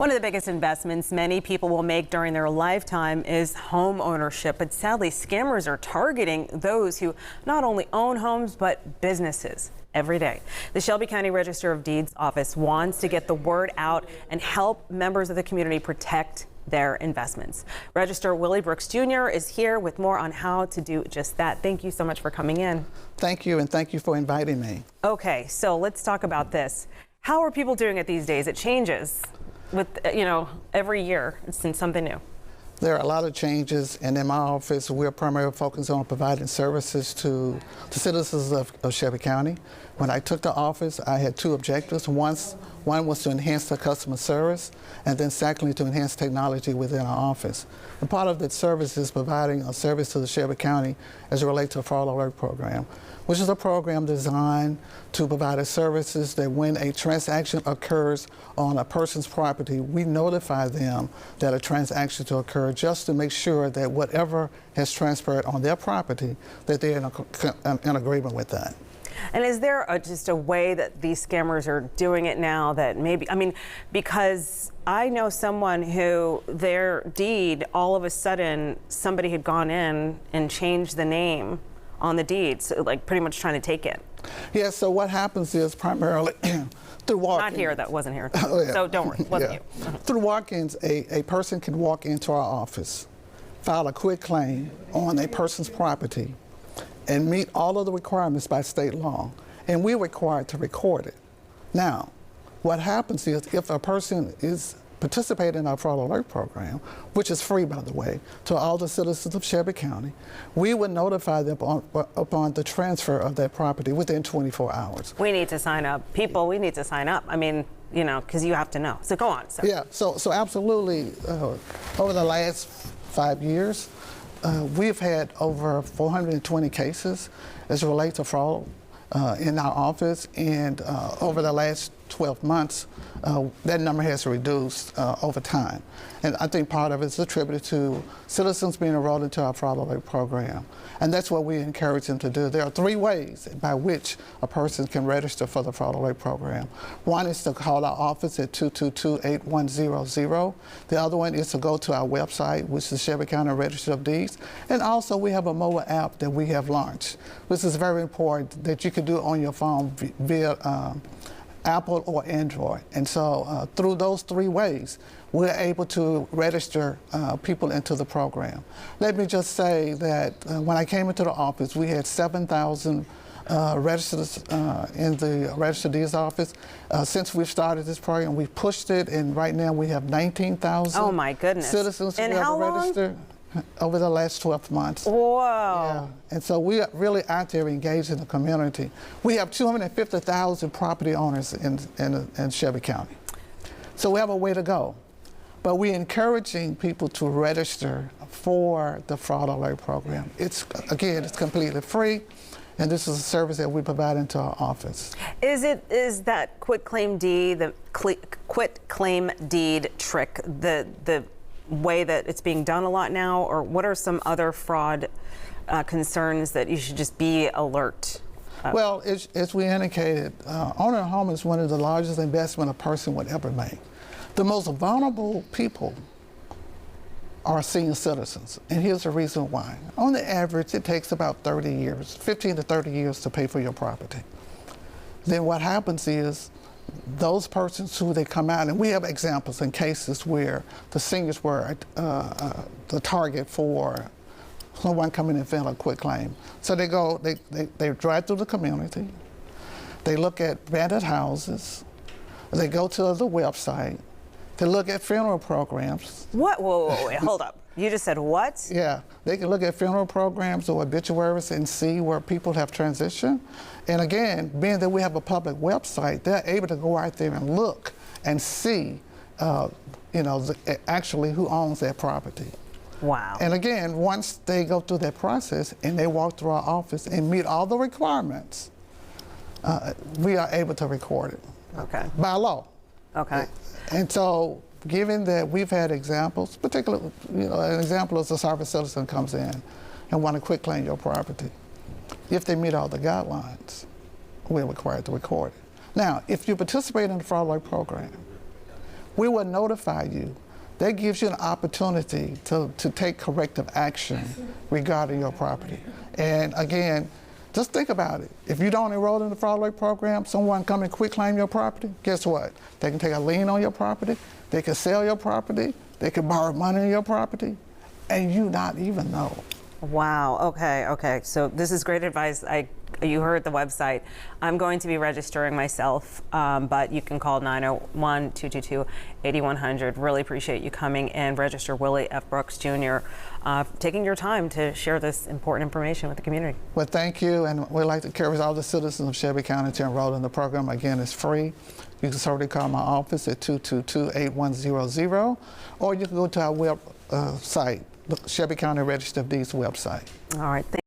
One of the biggest investments many people will make during their lifetime is home ownership. But sadly, scammers are targeting those who not only own homes, but businesses every day. The Shelby County Register of Deeds office wants to get the word out and help members of the community protect their investments. Register Willie Brooks Jr. is here with more on how to do just that. Thank you so much for coming in. Thank you, and thank you for inviting me. Okay, so let's talk about this. How are people doing it these days? It changes with, every year. It's something new. There are a lot of changes, and in my office, we're primarily focused on providing services to the citizens of Shelby County. When I took the office, I had two objectives. One was to enhance the customer service, and then secondly, to enhance technology within our office. And part of that service is providing a service to the Shelby County as it relates to a fraud alert program, which is a program designed to provide services that when a transaction occurs on a person's property, we notify them that a transaction to occur just to make sure that whatever has transpired on their property, that they're in agreement with that. And is there just a way that these scammers are doing it now that maybe, because I know someone who their deed, all of a sudden, somebody had gone in and changed the name on the deed, so like pretty much trying to take it. Yeah, so what happens is primarily through walk-ins. Not here, that wasn't here. Oh, yeah. So don't worry, wasn't you. Through walk-ins, a person can walk into our office, file a quit claim on a person's property, and meet all of the requirements by state law, and we're required to record it. Now, what happens is if a person is participating in our fraud alert program, which is free, by the way, to all the citizens of Shelby County, we would notify them upon the transfer of that property within 24 hours. We need to sign up. People, we need to sign up. Because you have to know. So go on. So. Yeah, so absolutely, over the last 5 years, we've had over 420 cases as it relates to fraud in our office, and over the last 12 months, that number has reduced over time. And I think part of it is attributed to citizens being enrolled into our fraud alert program. And that's what we encourage them to do. There are 3 ways by which a person can register for the fraud alert program. One is to call our office at 222-8100. The other one is to go to our website, which is Shelby County Register of Deeds. And also we have a mobile app that we have launched, which is very important, that you can do on your phone via Apple or Android. And so through those 3 ways, we're able to register people into the program. Let me just say that when I came into the office, we had 7,000 registered in the Register of Deeds office. Since we've started this program, we've pushed it, and right now we have 19,000 oh my goodness. Citizens who and have how registered over the last 12 months. Whoa. Yeah. And so we are really out there engaged in the community. We have 250,000 property owners in Shelby County. So we have a way to go. But we're encouraging people to register for the fraud alert program. It's completely free, and this is a service that we provide into our office. Is that quit claim deed, the quit claim deed trick, the way that it's being done a lot now, or what are some other fraud concerns that you should just be alert of? Well, as we indicated, owning a home is one of the largest investments a person would ever make. The most vulnerable people are senior citizens, and here's the reason why. On the average, it takes about 30 years, 15 to 30 years to pay for your property. Then what happens is those persons who they come out, and we have examples in cases where the seniors were the target for someone coming in and filing a quit claim. So they drive through the community, they look at rented houses, they go to the website, they look at funeral programs. What? Whoa, wait, hold up. You just said what? Yeah, they can look at funeral programs or obituaries and see where people have transitioned. And again, being that we have a public website, they're able to go out there and look and see, actually who owns that property. Wow. And again, once they go through that process and they walk through our office and meet all the requirements, we are able to record it. Okay. By law. Okay. And so, given that we've had examples, particularly, an example is a service citizen comes in and want to quit claim your property. If they meet all the guidelines, we're required to record it. Now, if you participate in the fraud alert program, we will notify you. That gives you an opportunity to take corrective action regarding your property. And again, just think about it. If you don't enroll in the fraud alert program, someone come and quick claim your property, guess what? They can take a lien on your property, they can sell your property, they can borrow money on your property, and you not even know. Wow. Okay. So this is great advice. You heard the website. I'm going to be registering myself, but you can call 901-222-8100. Really appreciate you coming and register. Willie F. Brooks Jr., taking your time to share this important information with the community. Well, thank you, and we'd like to encourage all the citizens of Shelby County to enroll in the program. Again, it's free. You can certainly call my office at 222-8100, or you can go to our website, Shelby County Register of Deeds website. All right.